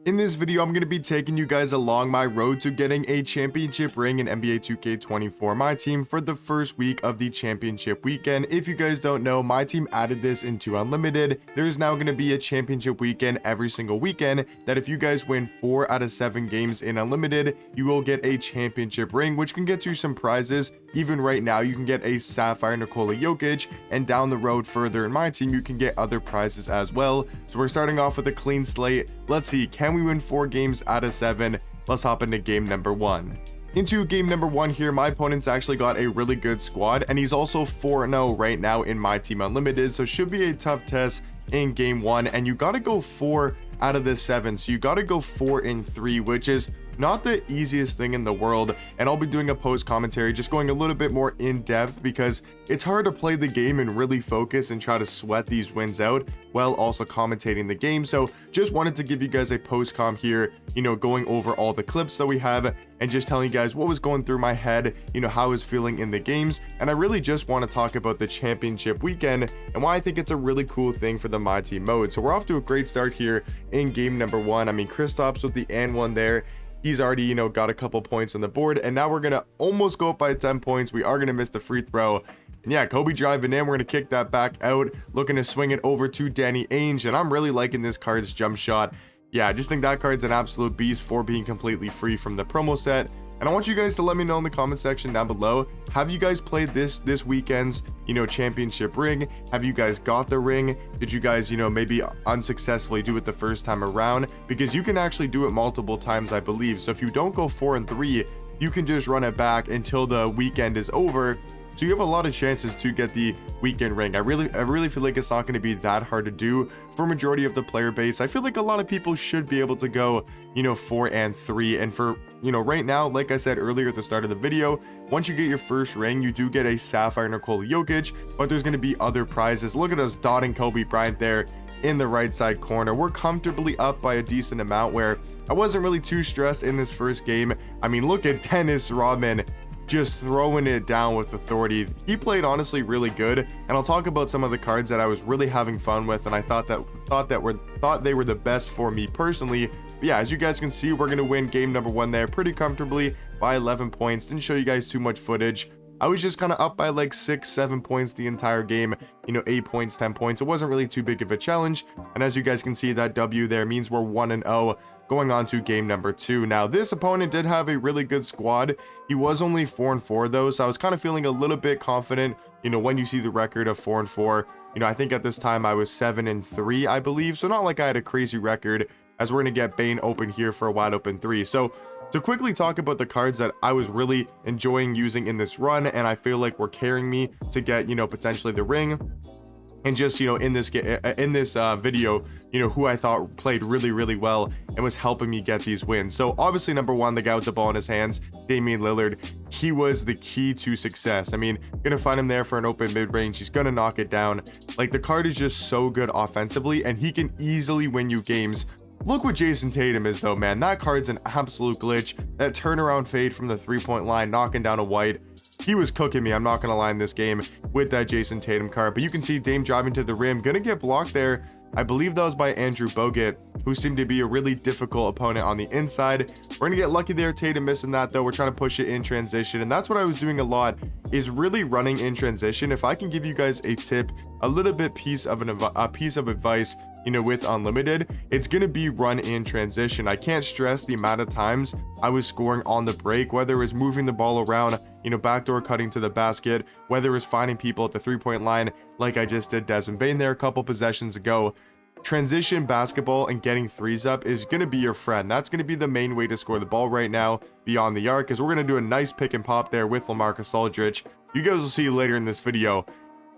In this video, I'm going to be taking you guys along my road to getting a championship ring in NBA 2K24 My Team for the first week of the championship weekend. If you guys don't know, My Team added this into Unlimited. There's now going to be a championship weekend every single weekend that if you guys win 4 out of 7 games in Unlimited, you will get a championship ring, which can get you some prizes. Even right now, you can get a Sapphire Nikola Jokic, and down the road further in My Team, you can get other prizes as well. So we're starting off with a clean slate. Let's see, can we win 4 games out of 7? Let's hop into game number 1. Into game number 1 here, my opponent's actually got a really good squad, and he's also 4-0 right now in My Team Unlimited, so should be a tough test in game 1. And you got to go 4 out of the 7, so you got to go 4-3, which is not the easiest thing in the world. And I'll be doing a post commentary just going a little bit more in depth, because it's hard to play the game and really focus and try to sweat these wins out while also commentating the game. So just wanted to give you guys a post com here, going over all the clips that we have and just telling you guys what was going through my head, how I was feeling in the games. And I really just want to talk about the championship weekend and why I think it's a really cool thing for the My Team mode. So we're off to a great start here in game number 1. I mean, Kristaps with the and 1 there. He's already, got a couple points on the board, and now we're going to almost go up by 10 points. We are going to miss the free throw. And yeah, Kobe driving in. We're going to kick that back out, looking to swing it over to Danny Ainge, and I'm really liking this card's jump shot. Yeah, I just think that card's an absolute beast for being completely free from the promo set. And I want you guys to let me know in the comment section down below, have you guys played this weekend's, championship ring? Have you guys got the ring? Did you guys, maybe unsuccessfully do it the first time around? Because you can actually do it multiple times, I believe. So if you don't go 4-3, you can just run it back until the weekend is over. So you have a lot of chances to get the weekend ring. I really feel like it's not going to be that hard to do for majority of the player base. I feel like a lot of people should be able to go, 4-3. And for, right now, like I said earlier at the start of the video, once you get your first ring, you do get a Sapphire Nikola Jokic, but there's going to be other prizes. Look at us dotting Kobe Bryant there in the right side corner. We're comfortably up by a decent amount, where I wasn't really too stressed in this first game. I mean, look at Dennis Rodman just throwing it down with authority. He played honestly really good, and I'll talk about some of the cards that I was really having fun with, and I thought they were the best for me personally. But yeah, as you guys can see, we're gonna win game number 1 there pretty comfortably by 11 points. Didn't show you guys too much footage. I was just kind of up by like 6-7 points the entire game, 8 points, 10 points. It wasn't really too big of a challenge. And as you guys can see, that W there means we're 1-0 going on to game number 2. Now, this opponent did have a really good squad. He was only 4-4 though, so I was kind of feeling a little bit confident, when you see the record of 4-4. I think at this time I was 7-3, I believe. So not like I had a crazy record, as we're going to get Bane open here for a wide open 3. So to quickly talk about the cards that I was really enjoying using in this run, and I feel like were carrying me to get, potentially the ring. And just, in this video, who I thought played really well and was helping me get these wins. So obviously, number 1, the guy with the ball in his hands, Damian Lillard, he was the key to success. I mean, gonna find him there for an open mid-range. He's gonna knock it down. Like, the card is just so good offensively, and he can easily win you games. Look what Jason Tatum is though, man. That card's an absolute glitch. That turnaround fade from the 3-point line, knocking down a White. He was cooking me, I'm not gonna lie, in this game with that Jason Tatum card. But you can see Dame driving to the rim, gonna get blocked there. I believe that was by Andrew Bogut, who seemed to be a really difficult opponent on the inside. We're gonna get lucky there. Tatum missing that though. We're trying to push it in transition, and that's what I was doing a lot, is really running in transition. If I can give you guys a tip, a little bit piece of advice, with Unlimited, it's gonna be run in transition. I can't stress the amount of times I was scoring on the break, whether it was moving the ball around, backdoor cutting to the basket, whether it was finding people at the 3-point line like I just did Desmond Bane there a couple possessions ago. Transition basketball and getting threes up is going to be your friend. That's going to be the main way to score the ball right now beyond the arc, because we're going to do a nice pick and pop there with LaMarcus Aldridge. You guys will see later in this video.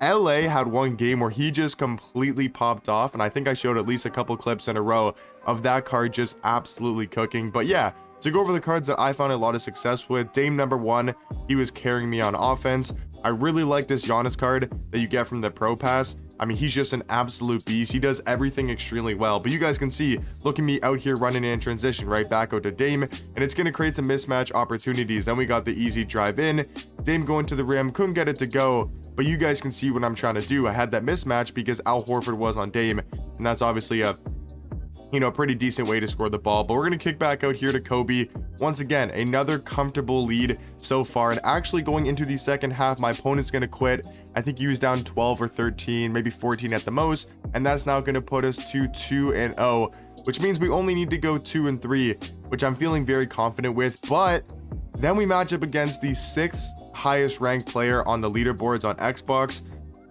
LA had one game where he just completely popped off, and I think I showed at least a couple clips in a row of that card just absolutely cooking. But yeah, to go over the cards that I found a lot of success with, Dame number 1, he was carrying me on offense. I really like this Giannis card that you get from the Pro Pass. I mean, he's just an absolute beast. He does everything extremely well. But you guys can see, look at me out here running in transition right back out to Dame, and it's going to create some mismatch opportunities. Then we got the easy drive in. Dame going to the rim, couldn't get it to go. But you guys can see what I'm trying to do. I had that mismatch because Al Horford was on Dame, and that's obviously a pretty decent way to score the ball. But we're going to kick back out here to Kobe. Once again, another comfortable lead so far. And actually going into the second half, my opponent's going to quit. I think he was down 12 or 13, maybe 14 at the most. And that's now going to put us to 2-0, which means we only need to go 2-3, which I'm feeling very confident with. But then we match up against the 6th highest ranked player on the leaderboards on Xbox.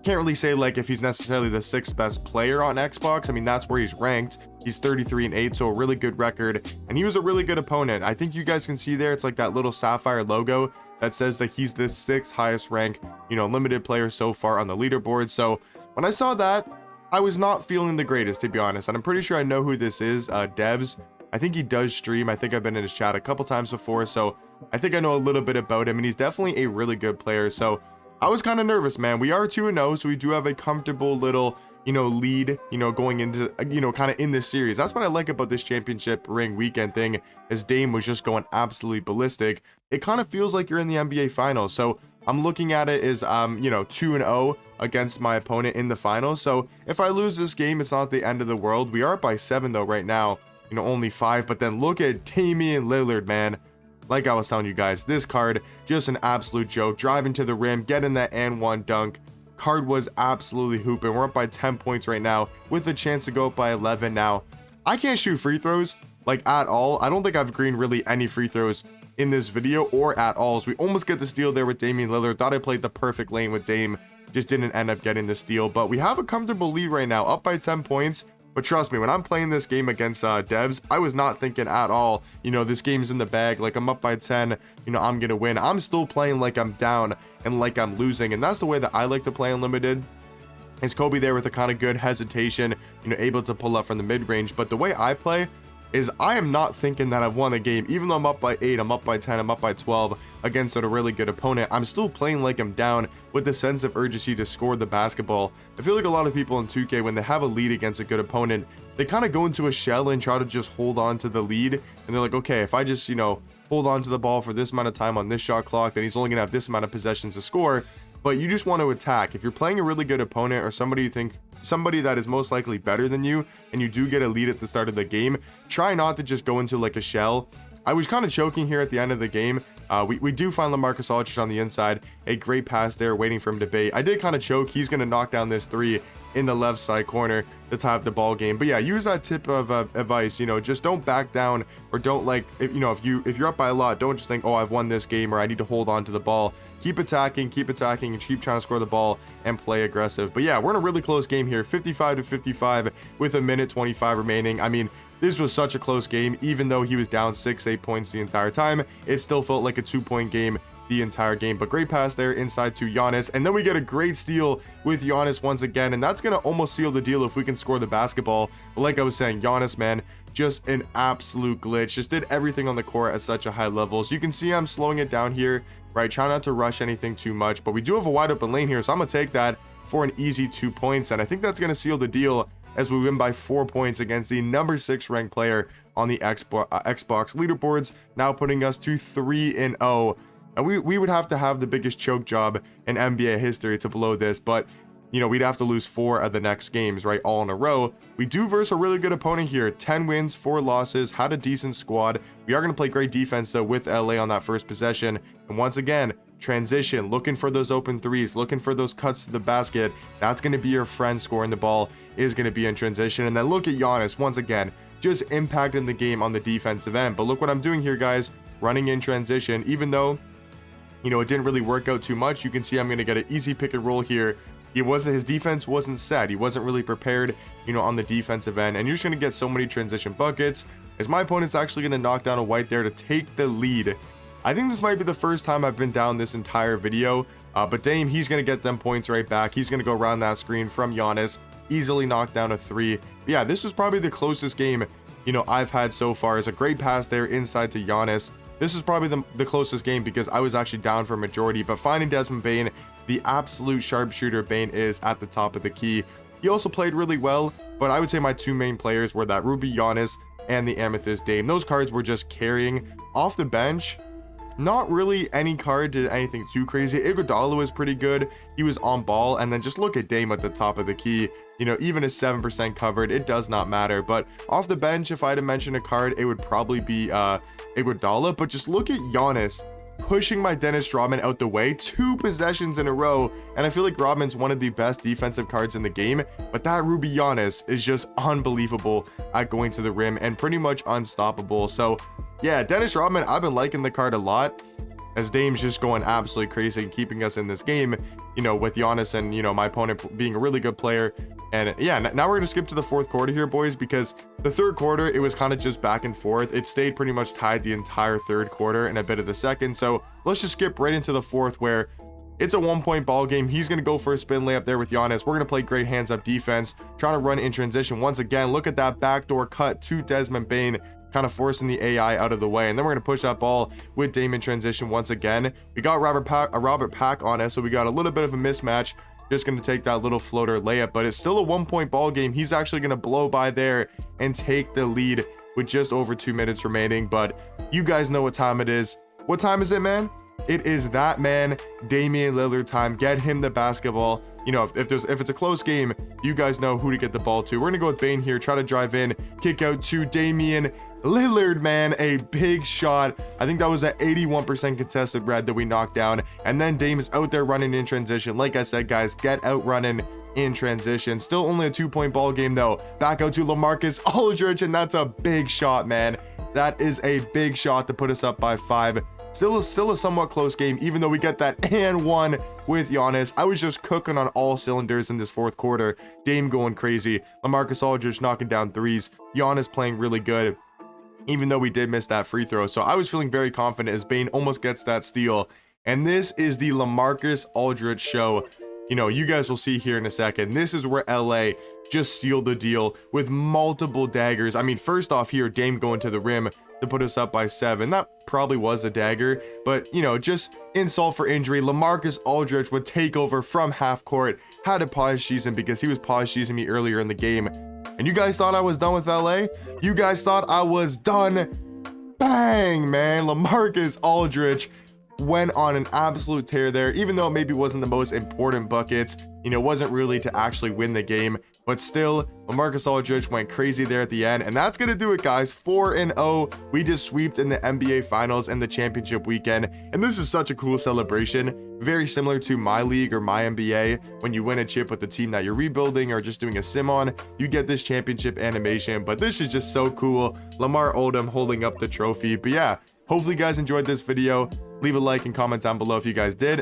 Can't really say like if he's necessarily the 6th best player on Xbox. I mean, that's where he's ranked. He's 33-8, so a really good record, and he was a really good opponent. I think you guys can see there, it's like that little sapphire logo that says that he's the 6th highest ranked, limited player so far on the leaderboard. So when I saw that, I was not feeling the greatest, to be honest, and I'm pretty sure I know who this is. Devs, I think he does stream. I think I've been in his chat a couple times before, so I think I know a little bit about him, and he's definitely a really good player. So I was kind of nervous, man. We are 2-0, so we do have a comfortable little lead, going into, kind of in this series. That's what I like about this championship ring weekend thing, as Dame was just going absolutely ballistic. It kind of feels like you're in the NBA finals. So I'm looking at it as, 2-0 against my opponent in the finals. So if I lose this game, it's not the end of the world. We are up by 7 though right now, only 5. But then look at Damian Lillard, man. Like I was telling you guys, this card, just an absolute joke. Driving to the rim, getting that and one dunk. Card was absolutely hooping. We're up by 10 points right now with a chance to go up by 11 now. I can't shoot free throws like at all. I don't think I've greened really any free throws in this video or at all. So we almost get the steal there with Damian Lillard. Thought I played the perfect lane with Dame. Just didn't end up getting the steal. But we have a comfortable lead right now, up by 10 points. But trust me, when I'm playing this game against Devs, I was not thinking at all, this game's in the bag, like I'm up by 10, I'm gonna win. I'm still playing like I'm down and like I'm losing, and that's the way that I like to play Unlimited. Is Kobe there with a kind of good hesitation, able to pull up from the mid-range. But the way I play is I am not thinking that I've won the game. Even though I'm up by 8, I'm up by 10, I'm up by 12 against a really good opponent, I'm still playing like I'm down with the sense of urgency to score the basketball. I feel like a lot of people in 2K, when they have a lead against a good opponent, they kind of go into a shell and try to just hold on to the lead. And they're like, okay, if I just, hold on to the ball for this amount of time on this shot clock, then he's only gonna have this amount of possessions to score. But you just want to attack. If you're playing a really good opponent or somebody you think, somebody that is most likely better than you, and you do get a lead at the start of the game, try not to just go into like a shell. I was kind of choking here at the end of the game. We do find LaMarcus Aldridge on the inside. A great pass there, waiting for him to bait. I did kind of choke. He's going to knock down this 3 in the left side corner to tie up the ball game. But yeah, use that tip of advice. Just don't back down, or don't like, if you're up by a lot, don't just think, oh, I've won this game, or I need to hold on to the ball. Keep attacking, and keep trying to score the ball and play aggressive. But yeah, we're in a really close game here, 55-55 with a minute 25 remaining. I mean, this was such a close game. Even though he was down 6-8 points the entire time, it still felt like a 2-point game the entire game. But great pass there inside to Giannis, and then we get a great steal with Giannis once again, and that's gonna almost seal the deal if we can score the basketball. But like I was saying, Giannis, man, just an absolute glitch. Just did everything on the court at such a high level. So you can see I'm slowing it down here, right? Try not to rush anything too much, but we do have a wide open lane here, so I'm gonna take that for an easy 2 points, and I think that's gonna seal the deal as we win by 4 points against the number 6 ranked player on the Xbox leaderboards, now putting us to 3-0. And we would have to have the biggest choke job in NBA history to blow this, but we'd have to lose 4 of the next games, right, all in a row. We do verse a really good opponent here. 10 wins, 4 losses, had a decent squad. We are going to play great defense though with LA on that first possession. And once again, transition, looking for those open threes, looking for those cuts to the basket. That's going to be your friend. Scoring the ball is going to be in transition. And then look at Giannis once again, just impacting the game on the defensive end. But look what I'm doing here, guys, running in transition. Even though it didn't really work out too much, you can see I'm going to get an easy pick and roll here. His defense wasn't set. He wasn't really prepared, on the defensive end. And you're just going to get so many transition buckets, as my opponent's actually going to knock down a white there to take the lead. I think this might be the first time I've been down this entire video. But Dame, he's going to get them points right back. He's going to go around that screen from Giannis, easily knock down a 3. But yeah, this was probably the closest game, I've had so far. It's a great pass there inside to Giannis. This is probably the closest game because I was actually down for a majority, but finding Desmond Bane, the absolute sharpshooter Bane is at the top of the key. He also played really well, but I would say my 2 main players were that Ruby Giannis and the Amethyst Dame. Those cards were just carrying off the bench. not really any card did anything too crazy. Iguodala was pretty good. He was on ball. And then just look at Dame at the top of the key. You know, even a 7% covered, it does not matter. But off the bench, if I had to mention a card, it would probably be Iguodala. But just look at Giannis pushing my Dennis Rodman out the way 2 possessions in a row. And I feel like Rodman's one of the best defensive cards in the game, but that Ruby Giannis is just unbelievable at going to the rim and pretty much unstoppable. So yeah, Dennis Rodman, I've been liking the card a lot, as Dame's just going absolutely crazy and keeping us in this game, you know, with Giannis and, you know, my opponent being a really good player. And yeah, now we're gonna skip to the 4th quarter here, boys, because the 3rd quarter, it was kind of just back and forth. It stayed pretty much tied the entire 3rd quarter and a bit of the 2nd. So let's just skip right into the 4th, where it's a 1-point ball game. He's going to go for a spin layup there with Giannis. We're going to play great hands up defense, trying to run in transition. Once again, look at that backdoor cut to Desmond Bane, kind of forcing the AI out of the way. And then we're going to push that ball with Dame in transition once again. We got Robert Pack on us, so we got a little bit of a mismatch. Just going to take that little floater layup, but it's still a 1-point ball game. He's actually going to blow by there and take the lead with just over 2 minutes remaining. But you guys know what time it is. What time is it, man? It is that man Damian Lillard time. Get him the basketball. You know, if it's a close game, you guys know who to get the ball to. We're gonna go with Bane here, try to drive in, kick out to Damian Lillard, man. A big shot. I think that was an 81% contested red that we knocked down. And then Dame is out there running in transition. Like I said, guys, get out running in transition. Still only a 2-point ball game though. Back out to LaMarcus Aldridge, and that's a big shot, man. That is a big shot to put us up by 5. Still a somewhat close game, even though we get that and 1 with Giannis. I was just cooking on all cylinders in this 4th quarter. Dame going crazy. LaMarcus Aldridge knocking down 3s. Giannis playing really good, even though we did miss that free throw. So I was feeling very confident as Bane almost gets that steal. And this is the LaMarcus Aldridge show. You know, you guys will see here in a second. This is where LA just sealed the deal with multiple daggers. I mean, first off here, Dame going to the rim to put us up by 7. That probably was a dagger, but you know, just insult for injury. LaMarcus Aldridge would take over from half court. Had to pause season because he was pause seasoning me earlier in the game. And you guys thought I was done with LA? You guys thought I was done? Bang, man. LaMarcus Aldridge went on an absolute tear there, even though it maybe wasn't the most important buckets. You know, wasn't really to actually win the game, but still, LaMarcus Aldridge went crazy there at the end. And that's gonna do it, guys. 4-0. We just sweeped in the NBA Finals and the championship weekend. And this is such a cool celebration. Very similar to my league or my NBA. When you win a chip with the team that you're rebuilding or just doing a sim on, you get this championship animation. But this is just so cool. Lamar Odom holding up the trophy. But yeah, hopefully you guys enjoyed this video. Leave a like and comment down below if you guys did.